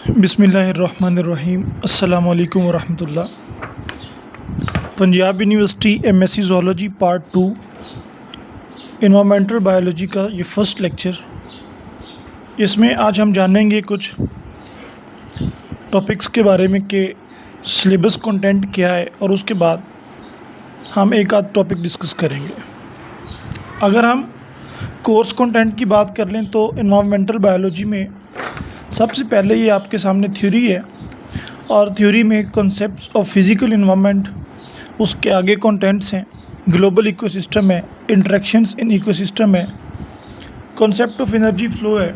बिस्मिल्लाहिर्रहमानिर्रहीम अस्सलामु अलैकुम वरहमतुल्लाह। Punjab university MSc zoology part 2 environmental biology का ये फ़र्स्ट लेक्चर। इसमें आज हम जानेंगे कुछ टॉपिक्स के बारे में कि सिलेबस कंटेंट क्या है, और उसके बाद हम एक आध टॉपिक डिस्कस करेंगे। अगर हम कोर्स कंटेंट की बात कर लें तो इन्वायरमेंटल बायोलॉजी में सबसे पहले ये आपके सामने थ्योरी है, और थ्योरी में कॉन्सेप्ट्स ऑफ फिज़िकल इन्वायरमेंट, उसके आगे कंटेंट्स हैं, ग्लोबल इकोसिस्टम है, इंटरेक्शंस इन इकोसिस्टम है, कॉन्सेप्ट ऑफ एनर्जी फ्लो है,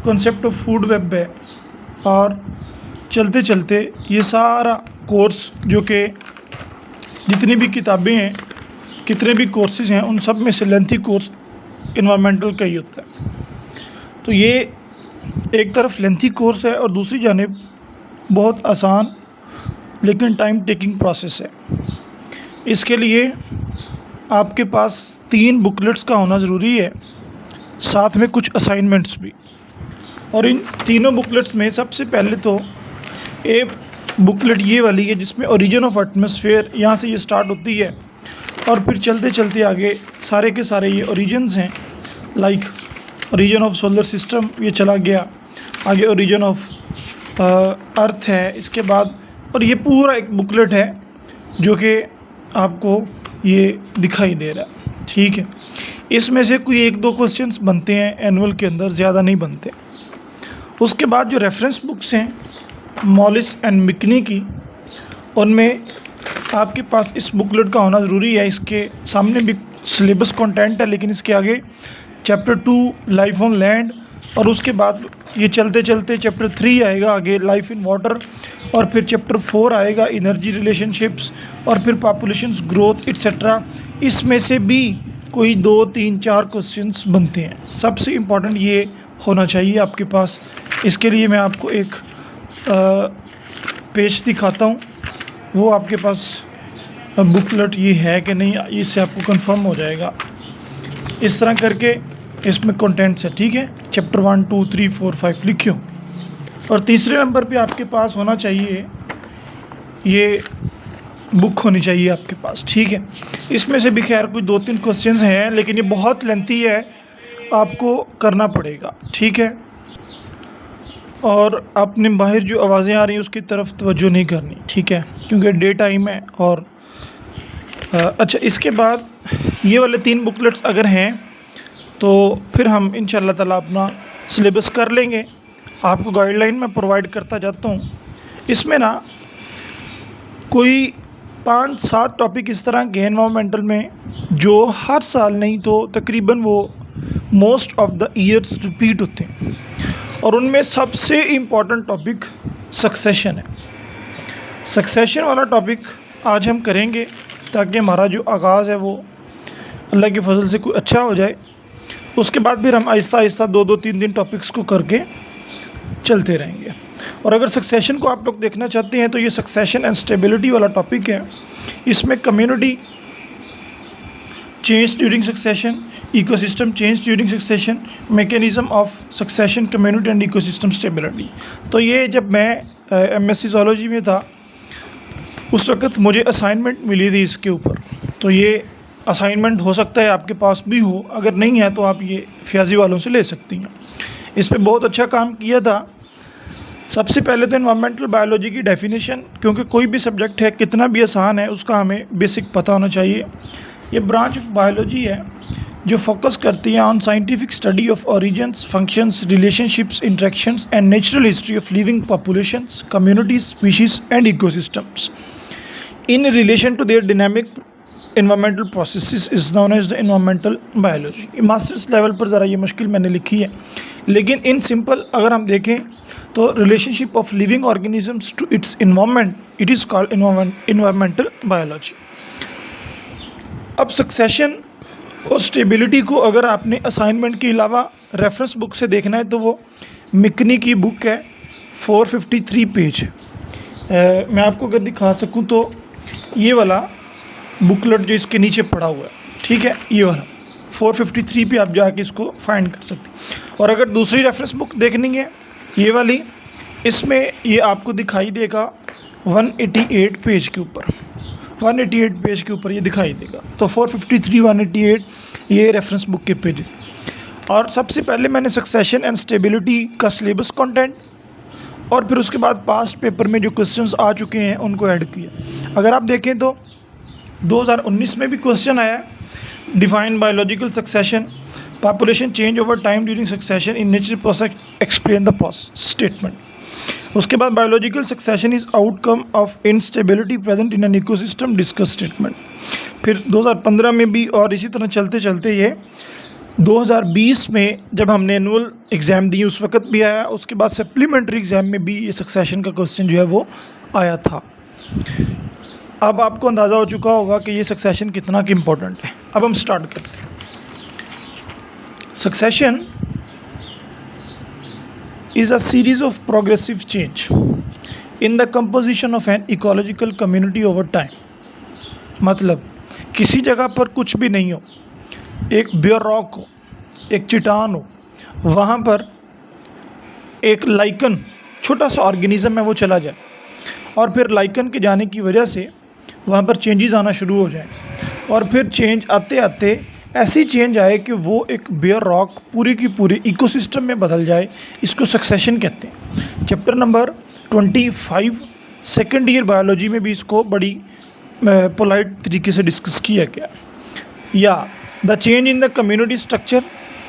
कॉन्सेप्ट ऑफ फूड वेब है, और चलते चलते ये सारा कोर्स जो कि जितनी भी किताबें हैं, कितने भी कोर्सेज़ हैं, उन सब में से लेंथी कोर्स इन्वायरमेंटल का ही होता है। तो ये एक तरफ लेंथी कोर्स है और दूसरी जानिब बहुत आसान लेकिन टाइम टेकिंग प्रोसेस है। इसके लिए आपके पास 3 बुकलेट्स का होना ज़रूरी है, साथ में कुछ असाइनमेंट्स भी। और इन तीनों बुकलेट्स में सबसे पहले तो एक बुकलेट ये वाली है जिसमें ओरिजिन ऑफ एटमॉस्फेयर, यहाँ से ये स्टार्ट होती है, और फिर चलते चलते आगे सारे के सारे ये ओरिजिन्स हैं, like origin of solar system, ये चला गया आगे, ओरिजिन ऑफ अर्थ है इसके बाद, और ये पूरा एक बुकलेट है जो कि आपको ये दिखाई दे रहा है। ठीक है, इसमें से कोई 1-2 क्वेश्चंस बनते हैं एनुअल के अंदर, ज़्यादा नहीं बनते। उसके बाद जो रेफरेंस बुक्स हैं मॉलिस एंड मिकनी की, उनमें आपके पास इस बुकलेट का होना ज़रूरी है। इसके सामने भी सिलेबस कंटेंट है, लेकिन इसके आगे चैप्टर 2 लाइफ ऑन लैंड, और उसके बाद ये चलते चलते चैप्टर 3 आएगा आगे, लाइफ इन वाटर, और फिर चैप्टर 4 आएगा एनर्जी रिलेशनशिप्स, और फिर पॉपुलेशंस ग्रोथ एट्सेट्रा। इसमें से भी कोई 2, 3, 4 क्वेश्चंस बनते हैं। सबसे इम्पॉर्टेंट ये होना चाहिए आपके पास। इसके लिए मैं आपको एक पेज दिखाता हूँ, वो आपके पास बुकलेट ये है कि नहीं, इससे आपको कंफर्म हो जाएगा। इस तरह करके इसमें कंटेंट्स है। ठीक है, चैप्टर 1, 2, 3, 4, 5 लिखियो। और तीसरे नंबर पे आपके पास होना चाहिए, ये बुक होनी चाहिए आपके पास। ठीक है, इसमें से भी खैर कोई 2-3 क्वेश्चंस हैं, लेकिन ये बहुत लेंथी है, आपको करना पड़ेगा। ठीक है, और आपने बाहर जो आवाज़ें आ रही हैं उसकी तरफ तवज्जो नहीं करनी। ठीक है, क्योंकि डे टाइम है। और अच्छा, इसके बाद ये वाले 3 बुकलेट्स अगर हैं तो फिर हम इंशाअल्लाह ताला अपना सिलेबस कर लेंगे। आपको गाइडलाइन मैं प्रोवाइड करता जाता हूँ। इसमें ना कोई 5-7 टॉपिक इस तरह के एनवायरमेंटल में जो हर साल नहीं तो तकरीबन वो most of the years repeat होते हैं, और उनमें सबसे इम्पॉर्टेंट टॉपिक सक्सेशन है। सक्सेशन वाला टॉपिक आज हम करेंगे ताकि हमारा जो आगाज़ है वो अल्लाह के फजल से कोई अच्छा हो जाए। उसके बाद फिर हम आहिस्ता आहिस्ता 2-2, 3 टॉपिक्स को करके चलते रहेंगे। और अगर सक्सेशन को आप लोग देखना चाहते हैं तो ये सक्सेशन एंड स्टेबिलिटी वाला टॉपिक है। इसमें community change during succession, ecosystem change during succession, mechanism of succession, community and ecosystem stability. तो ये जब मैं एमएससी ज़ूलॉजी में था उस वक़्त मुझे असाइनमेंट मिली थी इसके ऊपर। तो ये असाइनमेंट हो सकता है आपके पास भी हो, अगर नहीं है तो आप ये फ्याजी वालों से ले सकती हैं। इस पर बहुत अच्छा काम किया था। सबसे पहले तो एनवायरमेंटल बायोलॉजी की डेफिनेशन, क्योंकि कोई भी सब्जेक्ट है कितना भी आसान है उसका हमें बेसिक पता होना चाहिए। ये ब्रांच ऑफ बायोलॉजी है जो फोकस करती है on scientific study of origins, functions, relationships, interactions and natural history of living populations, communities, species and ecosystems in relation to their dynamic environmental processes is known as the environmental biology. Masters level पर ज़रा ये मुश्किल मैंने लिखी है, लेकिन in simple अगर हम देखें तो relationship of living organisms to its environment, it is called environmental biology. अब सक्सेशन और स्टेबिलिटी को अगर आपने असाइनमेंट के अलावा रेफरेंस बुक से देखना है तो वो मिकनी की बुक है, 453 पेज। मैं आपको अगर दिखा सकूं तो ये वाला बुकलेट जो इसके नीचे पड़ा हुआ है, ठीक है, ये वाला 453 पे आप जाके इसको फाइंड कर सकते हैं। और अगर दूसरी रेफरेंस बुक देखनी है ये वाली, इसमें ये आपको दिखाई देगा 188 पेज के ऊपर, 188 पेज के ऊपर ये दिखाई देगा। तो 453 188 ये रेफरेंस बुक के पेजेस। और सबसे पहले मैंने सक्सेशन एंड स्टेबिलिटी का सिलेबस कंटेंट और फिर उसके बाद पास्ट पेपर में जो क्वेश्चंस आ चुके हैं उनको ऐड किया। अगर आप देखें तो 2019 में भी क्वेश्चन आया, define biological succession, population change over time during succession in nature process, explain the process statement. उसके बाद biological succession is outcome of instability present in an ecosystem, discuss statement. फिर 2015 में भी, और इसी तरह चलते चलते ये 2020 में जब हमने एनुअल एग्ज़ाम दी उस वक्त भी आया, उसके बाद सप्लीमेंट्री एग्ज़ाम में भी ये सक्सेशन का क्वेश्चन जो है वो आया था। अब आपको अंदाज़ा हो चुका होगा कि ये सक्सेशन कितना कि इम्पोर्टेंट है। अब हम स्टार्ट करते हैं। Succession is a series of progressive change in the composition of an ecological community over time। मतलब किसी जगह पर कुछ भी नहीं हो, एक बेयर रॉक हो, एक चट्टान हो, वहाँ पर एक लाइकन, छोटा सा ऑर्गेनिज्म है, वो चला जाए और फिर लाइकन के जाने की वजह से वहाँ पर चेंजेस आना शुरू हो जाए और फिर चेंज आते आते ऐसी चेंज आए कि वो एक बेयर रॉक पूरी की पूरी इकोसिस्टम में बदल जाए। इसको सक्सेशन कहते हैं। Chapter number 25 second year biology में भी इसको बड़ी पोलाइट तरीके से डिस्कस किया गया। या the change in the community structure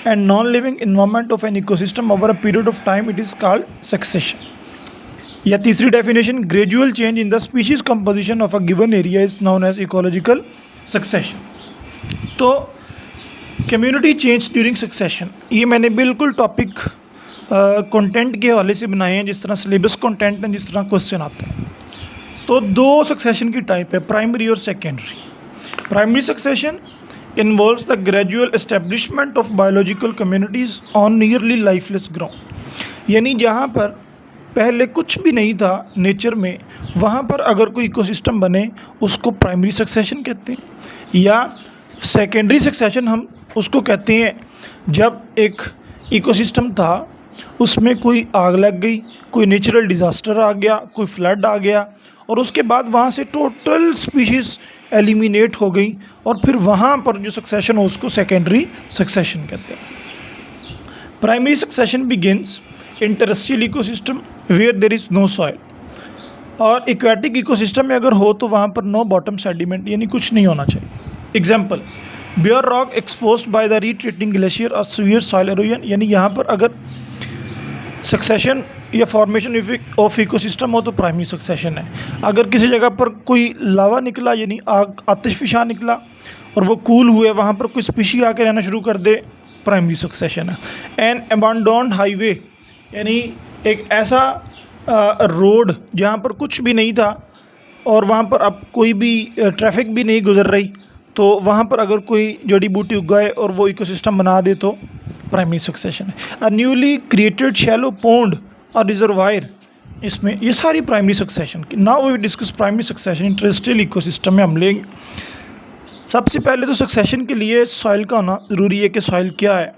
and non living environment of an ecosystem over a period of time, it is called succession. या तीसरी definition, gradual change in the species composition of a given area is known as ecological succession. तो community change during succession, ये मैंने बिल्कुल topic content के हवाले से बनाए हैं, जिस तरह सिलेबस कंटेंट है, जिस तरह क्वेश्चन आता है। तो दो सक्सेशन की टाइप है, प्राइमरी और secondary. Primary succession involves the gradual establishment of biological communities on nearly lifeless ground, यानी जहाँ पर पहले कुछ भी नहीं था नेचर में, वहाँ पर अगर कोई इकोसिस्टम बने उसको प्राइमरी सक्सेशन कहते हैं। या सेकेंडरी सक्सेशन हम उसको कहते हैं जब एक इकोसिस्टम था, उसमें कोई आग लग गई, कोई नेचुरल डिज़ास्टर आ गया, कोई फ्लड आ गया और उसके बाद वहाँ से टोटल स्पीशीज़ एलिमिनेट हो गई और फिर वहाँ पर जो सक्सेशन हो उसको सेकेंडरी सक्सेशन कहते हैं। Primary succession begins in terrestrial ecosystem where there is no soil, और एक्वेटिक इकोसिस्टम में अगर हो तो वहाँ पर नो बॉटम सेडिमेंट, यानी कुछ नहीं होना चाहिए। Example, bare rock exposed by the retreating glacier और सीवियर सॉइल एरोजन, यानी यहाँ पर अगर सक्सेशन या फॉर्मेशन ऑफ इकोसिस्टम हो तो प्राइमरी सक्सेशन है। अगर किसी जगह पर कोई लावा निकला, यानी आग आतिशफिशा निकला और वो कूल हुए, वहाँ पर कोई स्पीशी आके रहना शुरू कर दे, प्राइमरी सक्सेशन है। एन अबांडोन्ड हाईवे, यानी एक ऐसा रोड जहाँ पर कुछ भी नहीं था और वहाँ पर अब कोई भी ट्रैफिक भी नहीं गुजर रही, तो वहाँ पर अगर कोई जड़ी बूटी उगाए और वो इकोसिस्टम बना दे तो प्राइमरी सक्सेशन है। A newly created shallow pond और रिजर्वायर, इसमें ये सारी प्राइमरी सक्सेशन की। Now we discuss primary succession in terrestrial ecosystem में हम लेंगे। सबसे पहले तो सक्सेशन के लिए सॉइल का होना ज़रूरी है कि सॉइल क्या है।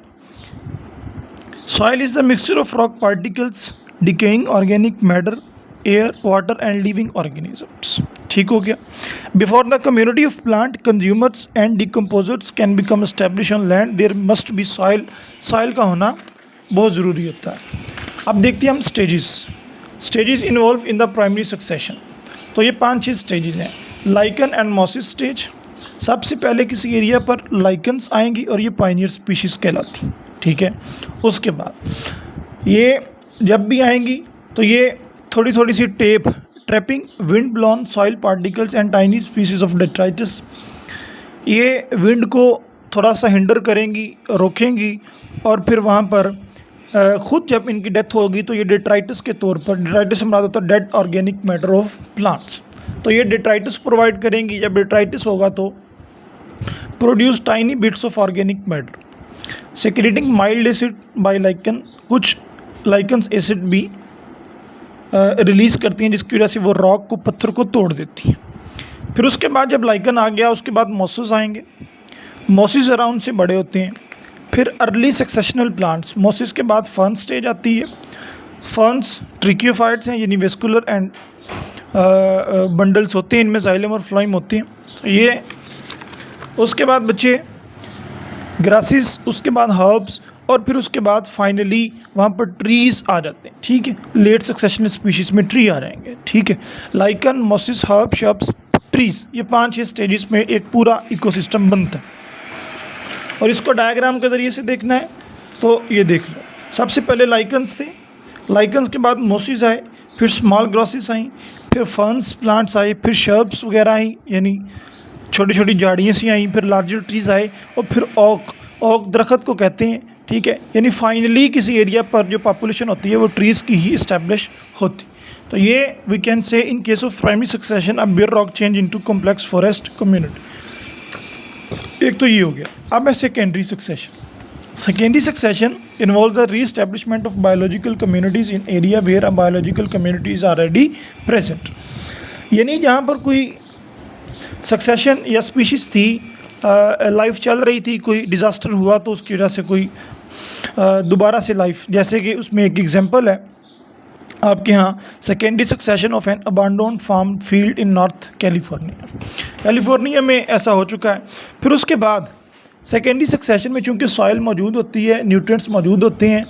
Soil is the mixture of rock particles, decaying organic matter, air, water and living organisms. ठीक हो गया। Before the community of plant consumers and decomposers can become establish on land, there must be soil. Soil का होना बहुत ज़रूरी होता है। अब देखते हैं हम stages involve in the primary succession. तो ये 5-6 स्टेजेस हैं। लाइकन एंड मॉसिस स्टेज, सबसे पहले किसी एरिया पर लाइकन्स आएंगी और ये पायनियर स्पीशीज़ कहलाती, ठीक है। उसके बाद ये जब भी आएंगी तो ये थोड़ी थोड़ी सी trapping wind blown soil particles and tiny species of detritus, ये विंड को थोड़ा सा हिंडर करेंगी, रोकेंगी और फिर वहाँ पर ख़ुद जब इनकी डेथ होगी तो ये डेट्राइटिस के तौर पर, डेट्राइटिस से मुराद होता है dead organic matter of plants, तो ये डेट्राइटिस प्रोवाइड करेंगी। जब डेट्राइटिस होगा तो produce tiny bits of organic matter secreting mild acid by lichen, कुछ लाइकन्स एसिड भी रिलीज़ करती हैं जिसकी वजह से वो रॉक को, पत्थर को तोड़ देती हैं। फिर उसके बाद जब लाइकन आ गया उसके बाद मॉसिस आएंगे। मॉसिस अराउंड से बड़े होते हैं। फिर अर्ली सक्सेशनल प्लांट्स, मॉसिस के बाद फर्न स्टेज आती है। फर्न्स ट्रिक्योफाइट्स हैं, यानी वेस्कुलर एंड बंडल्स होते हैं, इनमें जाइलम और फ्लोएम होते हैं ये। उसके बाद बच्चे ग्रासेस, उसके बाद हर्ब्स, और फिर उसके बाद फाइनली वहाँ पर ट्रीज़ आ जाते हैं, ठीक है। लेट सक्सेशनल स्पीशीज़ में ट्री आ जाएंगे, ठीक है। Lichen, mosses, herb, shrubs, trees, ये 5-6 स्टेजेस में एक पूरा इकोसिस्टम बनता है। और इसको डायग्राम के ज़रिए से देखना है तो ये देख लो। सबसे पहले लाइकन्स थे, लाइकन्स के बाद मॉसिस आए, फिर स्मॉल ग्रासेस आई, फिर फर्न्स प्लांट्स आए, फिर शर्ब्स वगैरह आई, यानी छोटी छोटी झाड़ियाँ सी आई, फिर लार्जर ट्रीज़ आए, और फिर ओक दरख्त को कहते हैं, ठीक है। यानी फाइनली किसी एरिया पर जो पॉपुलेशन होती है वो ट्रीज़ की ही इस्टेब्लिश होती। तो ये we can say in case of primary succession a bare rock change into complex forest community. एक तो ये हो गया। अब है secondary succession. Secondary succession involve the re establishment of biological communities in area where a biological community is already present. यानी जहाँ पर कोई सक्सेशन या स्पीशीज़ थी, लाइफ चल रही थी, कोई डिज़ास्टर हुआ तो उसकी वजह से कोई दोबारा से लाइफ, जैसे कि उसमें एक एग्जांपल है आपके यहाँ secondary succession of an abandon farm field in North California में ऐसा हो चुका है। फिर उसके बाद सेकेंडरी सक्सेशन में चूँकि सॉइल मौजूद होती है, न्यूट्रिएंट्स मौजूद होते हैं,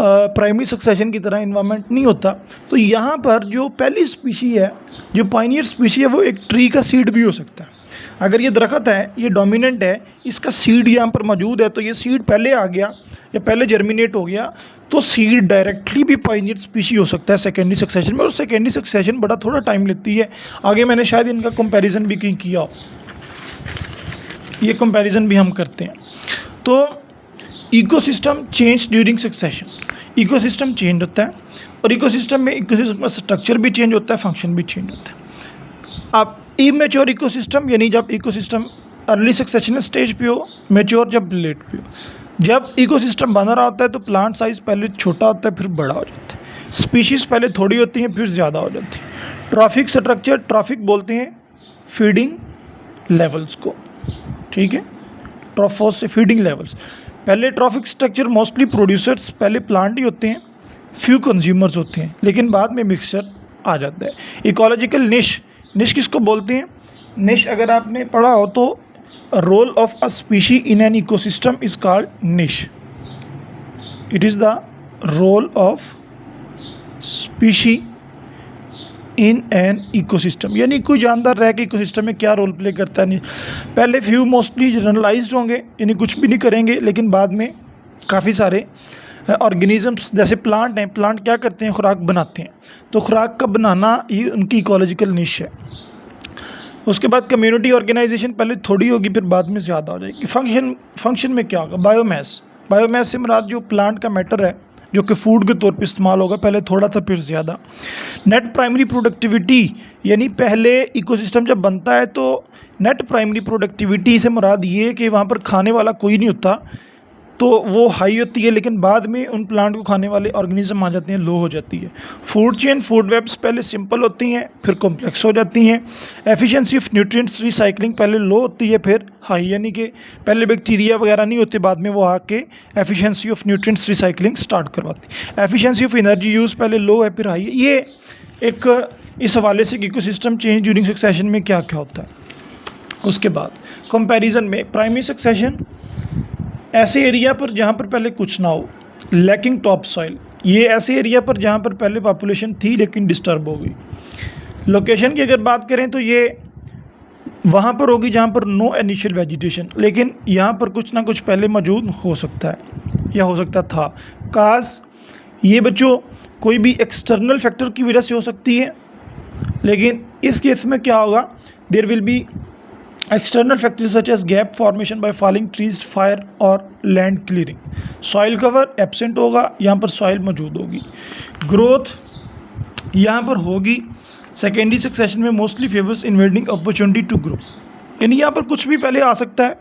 प्राइमरी सक्सेशन की तरह इन्वायरमेंट नहीं होता, तो यहाँ पर जो पहली स्पीशी है, जो पायनियर स्पीशी है, वो एक ट्री का सीड भी हो सकता है। अगर ये दरख्त है, ये डोमिनेंट है, इसका सीड यहाँ पर मौजूद है, तो ये सीड पहले आ गया या पहले जर्मिनेट हो गया, तो सीड डायरेक्टली भी पायनियर स्पीशी हो सकता है सेकेंडरी सक्सेशन में। और सेकेंडरी सक्सेशन बड़ा थोड़ा टाइम लेती है। आगे मैंने शायद इनका कंपैरिजन भी कहीं किया हो, ये कंपैरिजन भी हम करते हैं। तो ecosystem change during succession, ecosystem change होता है, और इकोसिस्टम में इकोसिस्टम का स्ट्रक्चर भी चेंज होता है, फंक्शन भी चेंज होता है। अब इमेच्योर इकोसिस्टम, यानी जब इकोसिस्टम अर्ली सक्सेशनल स्टेज पे हो, मैच्योर जब लेट पे हो। जब इकोसिस्टम बना रहा होता है तो प्लांट साइज़ पहले छोटा होता है, फिर बड़ा हो जाता है। स्पीशीज़ पहले थोड़ी होती हैं, फिर ज़्यादा हो जाती है। ट्रॉफिक स्ट्रक्चर, ट्रॉफिक बोलते हैं फीडिंग लेवल्स को, ठीक है। ट्रॉफोस से फीडिंग लेवल्स, पहले ट्रॉफिक स्ट्रक्चर मोस्टली प्रोड्यूसर्स पहले प्लांट ही होते हैं, फ्यू कंज्यूमर्स होते हैं, लेकिन बाद में मिक्सचर आ जाता है। इकोलॉजिकल निश, निश किसको बोलते हैं? निश अगर आपने पढ़ा हो तो role of a species in an ecosystem is called niche. It is the role of species in an ecosystem, यानी कोई जानदार रह के इकोसिस्टम में क्या रोल प्ले करता है। नहीं, पहले फ्यू मोस्टली जनरलाइज्ड होंगे, यानी कुछ भी नहीं करेंगे, लेकिन बाद में काफ़ी सारे ऑर्गेनिजम्स, जैसे प्लांट हैं, प्लांट क्या करते हैं? खुराक बनाते हैं, तो खुराक का बनाना ये उनकी इकोलॉजिकल निश है। उसके बाद कम्युनिटी ऑर्गेनाइजेशन पहले थोड़ी होगी, फिर बाद में ज़्यादा हो जाएगी। फंक्शन में क्या होगा? बायोमास, बायोमास से मुराद जो प्लांट का मैटर है, जो कि फूड के तौर पे इस्तेमाल होगा, पहले थोड़ा था फिर ज़्यादा। नेट प्राइमरी प्रोडक्टिविटी, यानी पहले इकोसिस्टम जब बनता है तो नेट प्राइमरी प्रोडक्टिविटी से मुराद ये कि वहाँ पर खाने वाला कोई नहीं होता, तो वो हाई होती है, लेकिन बाद में उन प्लांट को खाने वाले ऑर्गेनिज्म आ जाते हैं, लो हो जाती है। फूड चेन, फूड वेब्स पहले सिंपल होती हैं, फिर कॉम्प्लेक्स हो जाती हैं। एफिशिएंसी ऑफ न्यूट्रिएंट्स रिसाइकलिंग पहले लो होती है, फिर हाई, यानी कि पहले बैक्टीरिया वगैरह नहीं होते, बाद में वो आके efficiency of nutrients recycling start करवाती। एफिशिएंसी ऑफ एनर्जी यूज़ पहले लो है, फिर हाई है। ये एक इस हवाले से इकोसिस्टम चेंज ड्यूरिंग सक्सेशन में क्या क्या होता है। उसके बाद कंपैरिजन में प्राइमरी सक्सेशन ऐसे एरिया पर जहाँ पर पहले कुछ ना हो, लैकिंग टॉप सॉइल, ये ऐसे एरिया पर जहाँ पर पहले पॉपुलेशन थी लेकिन डिस्टर्ब हो गई। लोकेशन की अगर बात करें तो ये वहाँ पर होगी जहाँ पर नो इनिशियल वेजिटेशन, लेकिन यहाँ पर कुछ ना कुछ पहले मौजूद हो सकता है या हो सकता था। काज, ये बच्चों कोई भी एक्सटर्नल फैक्टर की वजह से हो सकती है, लेकिन इस केस में क्या होगा? There will be external factors such as gap formation by falling trees, fire और land clearing। soil cover absent होगा, यहाँ पर soil मौजूद होगी। growth यहाँ पर होगी। secondary succession में mostly favors invading opportunity to grow, यानी यहाँ पर कुछ भी पहले आ सकता है।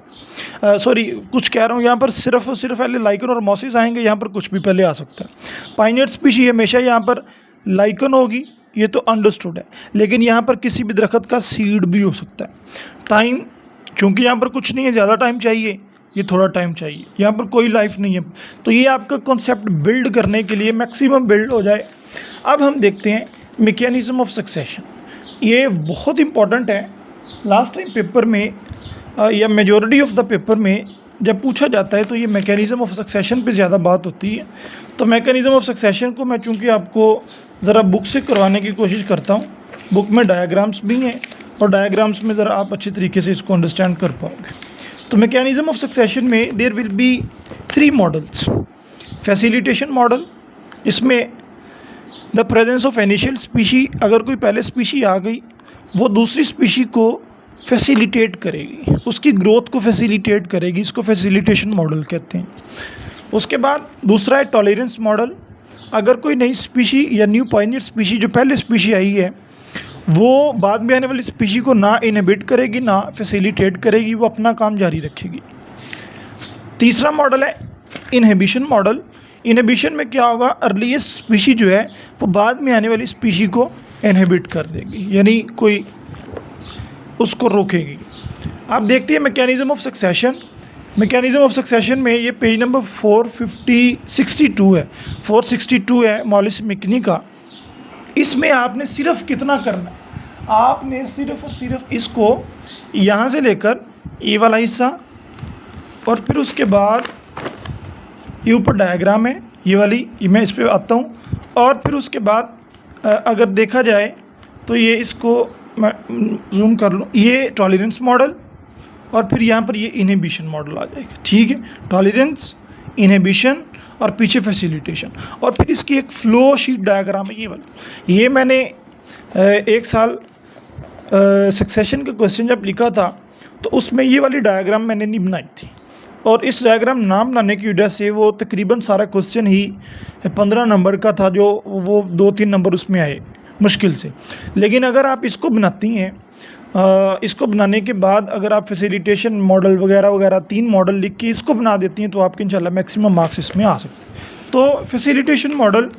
कुछ कह रहा हूँ, यहाँ पर सिर्फ और सिर्फ पहले लाइकन और मॉसिस आएंगे, यहाँ पर कुछ भी पहले आ सकता है। पाइनियर स्पीशी हमेशा यहाँ पर लाइकन होगी, ये तो अंडरस्टूड है, लेकिन यहाँ पर किसी भी दरख्त का सीड भी हो सकता है। टाइम, चूँकि यहाँ पर कुछ नहीं है, ज़्यादा टाइम चाहिए, ये थोड़ा टाइम चाहिए, यहाँ पर कोई लाइफ नहीं है। तो ये आपका कॉन्सेप्ट बिल्ड करने के लिए मैक्सिमम बिल्ड हो जाए। अब हम देखते हैं मैकेनिज्म ऑफ सक्सेशन। ये बहुत इंपॉर्टेंट है। लास्ट टाइम पेपर में या मेजॉरिटी ऑफ द पेपर में जब पूछा जाता है तो ये मैकेनिज्म ऑफ सक्सेशन पे ज़्यादा बात होती है। तो मैकेनिज्म ऑफ सक्सेशन को मैं चूँकि आपको ज़रा बुक से करवाने की कोशिश करता हूँ, बुक में डायग्राम्स भी हैं और डायग्राम्स में ज़रा आप अच्छी तरीके से इसको अंडरस्टैंड कर पाओगे। तो मैकेनिज्म ऑफ सक्सेशन में there will be 3 models. Facilitation model, इसमें the presence of initial species, अगर कोई पहले स्पीशी आ गई वो दूसरी स्पीशी को फैसिलिटेट करेगी, उसकी ग्रोथ को फैसिलिटेट करेगी, इसको फैसिलिटेशन मॉडल कहते हैं। उसके बाद दूसरा है टॉलरेंस मॉडल। अगर कोई नई स्पीशी या न्यू पायनियर स्पीशी जो पहले स्पीशी आई है वो बाद में आने वाली स्पीशी को ना इनहिबिट करेगी ना फैसिलिटेट करेगी, वो अपना काम जारी रखेगी। तीसरा मॉडल है इनहिबिशन मॉडल। इनहिबिशन में क्या होगा, अर्लीस्ट स्पीशी जो है वो बाद में आने वाली स्पीशी को इनहिबिट कर देगी, यानी कोई उसको रोकेगी। आप देखते हैं mechanism of succession. Mechanism of succession में ये पेज नंबर 462 है, 462 है मॉलिस मिकनी का। इसमें आपने सिर्फ कितना करना है, आपने सिर्फ और सिर्फ इसको यहाँ से लेकर ये वाला हिस्सा और फिर उसके बाद ये ऊपर डायग्राम है ये वाली, मैं इस पर आता हूँ। और फिर उसके बाद अगर देखा जाए तो ये इसको मैं जूम कर लूँ, ये टॉलरेंस मॉडल और फिर यहाँ पर ये इनहिबिशन मॉडल आ जाएगा। ठीक है, टॉलरेंस, इनहिबिशन और पीछे फैसिलिटेशन। और फिर इसकी एक फ्लो शीट डायग्राम है ये वाला। ये मैंने एक साल सक्सेशन का क्वेश्चन जब लिखा था तो उसमें ये वाली डायग्राम मैंने नहीं बनाई थी, और इस डायग्राम ना बनाने की वजह से वो तकरीबन सारा क्वेश्चन ही 15 नंबर का था, जो वो 2-3 नंबर उसमें आए मुश्किल से। लेकिन अगर आप इसको बनाती हैं, इसको बनाने के बाद अगर आप फैसिलिटेशन मॉडल वगैरह वगैरह 3 मॉडल लिख के इसको बना देती हैं तो आपके इंशाल्लाह मैक्सिमम मार्क्स इसमें आ सकते हैं। तो फैसिलिटेशन मॉडल,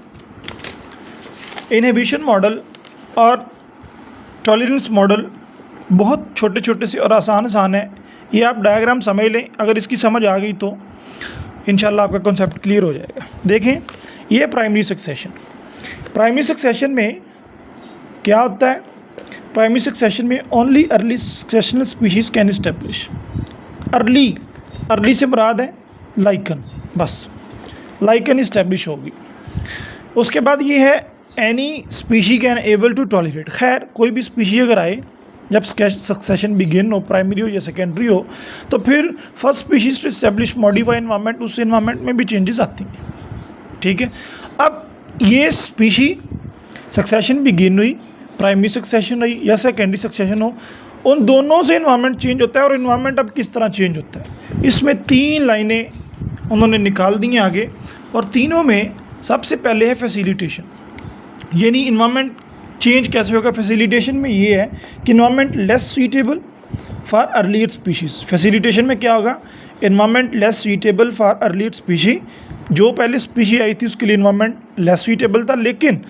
इनहिबिशन मॉडल और टॉलरेंस मॉडल बहुत छोटे छोटे से और आसान है। ये आप डायग्राम समझ लें, अगर इसकी समझ आ गई तो इंशाल्लाह आपका कॉन्सेप्ट क्लियर हो जाएगा। देखें, ये प्राइमरी सक्सेशन। प्राइमरी सक्सेशन में क्या होता है, प्राइमरी सक्सेशन में only early successional species can establish. Early से मुराद है लाइकन, बस लाइकन इस्टेब्लिश होगी। उसके बाद ये है any species can able to tolerate. खैर कोई भी स्पीशी अगर आए जब सक्सेशन बिगिन हो, प्राइमरी हो या सेकेंडरी हो, तो फिर first species to establish modify environment, उस एनवायरनमेंट में भी चेंजेस आती हैं। ठीक है, अब ये स्पीशी सक्सेशन बिगिन हुई, प्राइमरी सक्सेशन हुई या सेकेंडरी सक्सेशन हो, उन दोनों से एनवायरनमेंट चेंज होता है। और एनवायरनमेंट अब किस तरह चेंज होता है, इसमें 3 लाइनें उन्होंने निकाल दी हैं आगे, और तीनों में सबसे पहले है फैसिलिटेशन, यानी एनवायरनमेंट चेंज कैसे होगा। फैसिलिटेशन में ये है कि environment less suitable for earlier species. Facilitation में क्या होगा, environment less suitable for earlier species. जो पहले स्पीशी आई थी उसके लिए एनवायरनमेंट लेस सूटेबल था, लेकिन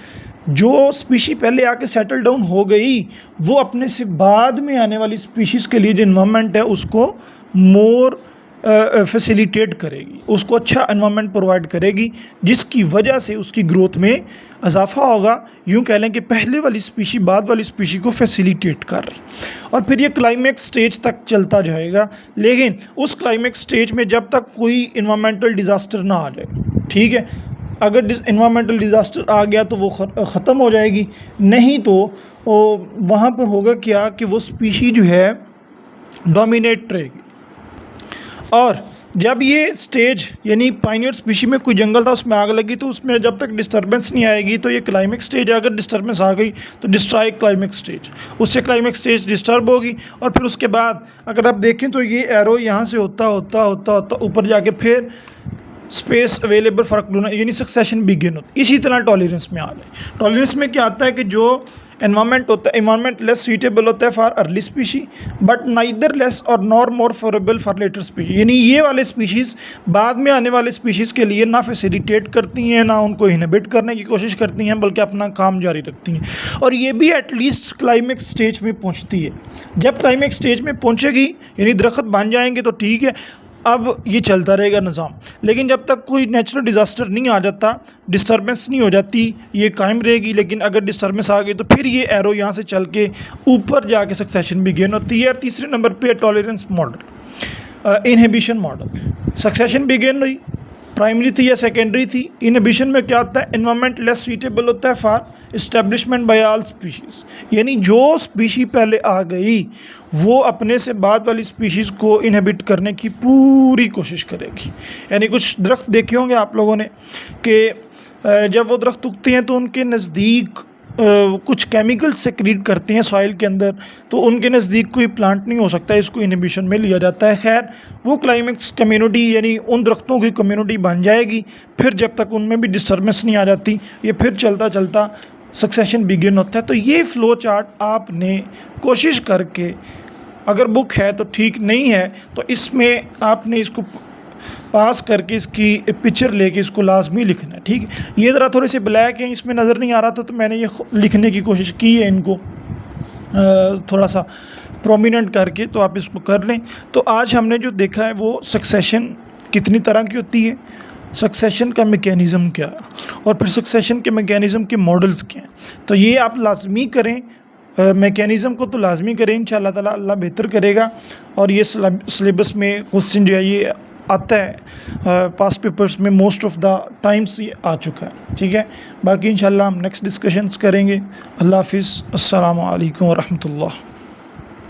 जो स्पीशी पहले आके सेटल डाउन हो गई वो अपने से बाद में आने वाली स्पीशीज़ के लिए जो एनवायरनमेंट है उसको मोर फैसिलिटेट करेगी, उसको अच्छा एनवायरनमेंट प्रोवाइड करेगी, जिसकी वजह से उसकी ग्रोथ में इजाफा होगा। यूँ कह लें कि पहले वाली स्पीशी बाद वाली स्पीशी को फैसिलिटेट कर रही, और फिर ये क्लाइमेक्स स्टेज तक चलता जाएगा। लेकिन उस क्लाइमेक्स स्टेज में जब तक कोई इन्वायरमेंटल डिज़ास्टर ना आ जाए, ठीक है, अगर इन्वायरमेंटल डिज़ास्टर आ गया तो वो ख़त्म हो जाएगी, नहीं तो वहाँ पर होगा क्या कि वो स्पीशी जो है डोमिनेट रहेगी। और जब ये स्टेज यानी पायनियर स्पीशी में कोई जंगल था उसमें आग लगी, तो उसमें जब तक डिस्टर्बेंस नहीं आएगी तो ये क्लाइमेक्स स्टेज है। अगर डिस्टर्बेंस आ गई तो डिस्ट्रॉय क्लाइमेक्स स्टेज, उससे क्लाइमेक्स स्टेज डिस्टर्ब होगी। और फिर उसके बाद अगर आप देखें तो ये एरो यहाँ से होता होता होता होता ऊपर जाके फिर स्पेस अवेलेबल फॉर क्लोनर यानी सक्सेशन बिगिन होता। इसी तरह टॉलरेंस में आ जाए। टॉलरेंस में क्या आता है कि जो एनवायरनमेंट होता है, एनवायरनमेंट लेस सूटेबल होता है for early species but neither less और nor more favourable for later species, यानी ये वाले स्पीशीज़ बाद में आने वाले स्पीशीज़ के लिए ना फैसिलिटेट करती हैं ना उनको इनहिबिट करने की कोशिश करती हैं, बल्कि अपना काम जारी रखती हैं। और ये भी एटलीस्ट क्लाइमेक्स स्टेज में पहुँचती है। जब क्लाइमेक्स स्टेज में पहुँचेगी यानी दरख्त बन जाएंगे तो ठीक है, अब ये चलता रहेगा निज़ाम, लेकिन जब तक कोई नेचुरल डिज़ास्टर नहीं आ जाता, डिस्टर्बेंस नहीं हो जाती, ये कायम रहेगी। लेकिन अगर डिस्टर्बेंस आ गई तो फिर ये एरो यहाँ से चल के ऊपर जाके सक्सेशन बिगिन होती है। और तीसरे नंबर पे tolerance model, inhibition model. Succession begin हुई, प्राइमरी थी या सेकेंडरी थी। इनहिबिशन में क्या होता है, एनवायरनमेंट लेस सूटेबल होता है for establishment by all species, यानी जो स्पीशी पहले आ गई वो अपने से बाद वाली स्पीशीज़ को इनहिबिट करने की पूरी कोशिश करेगी। यानी कुछ दरख्त देखे होंगे आप लोगों ने कि जब वो दरख्त उगते हैं तो उनके नज़दीक कुछ केमिकल सेक्रीट करते हैं सॉइल के अंदर, तो उनके नज़दीक कोई प्लांट नहीं हो सकता, इसको इनहिबिशन में लिया जाता है। खैर वो क्लाइमेक्स कम्युनिटी यानी उन दरख्तों की कम्युनिटी बन जाएगी, फिर जब तक उनमें भी डिस्टर्बेंस नहीं आ जाती, ये फिर चलता चलता सक्सेशन बिगिन होता है। तो ये फ़्लो चार्ट आपने कोशिश करके, अगर बुक है तो ठीक, नहीं है तो इसमें आपने इसको पास करके इसकी पिक्चर लेके इसको लाजमी लिखना है, ठीक है। ये ज़रा थोड़े से ब्लैक हैं, इसमें नज़र नहीं आ रहा था तो मैंने ये लिखने की कोशिश की है, इनको थोड़ा सा प्रोमिनेंट करके, तो आप इसको कर लें। तो आज हमने जो देखा है वो सक्सेशन कितनी तरह की होती है, सक्सेशन का मैकेनिज़्म क्या है, और फिर सक्सेशन के मैकेनिज़्म के मॉडल्स क्या हैं। तो ये आप लाजमी करें, मैकेनिज़्म को तो लाजमी करें, इंशाअल्लाह ताला अल्लाह बेहतर करेगा। और ये सिलेबस में क्वेश्चन जो है ये आता है, पास्ट पेपर्स में मोस्ट ऑफ द टाइम्स ये आ चुका है, ठीक है। बाकी इंशाअल्लाह हम नेक्स्ट डिस्कशंस करेंगे। अल्लाह हाफिज़, अस्सलामु अलैकुम व रहमतुल्लाह।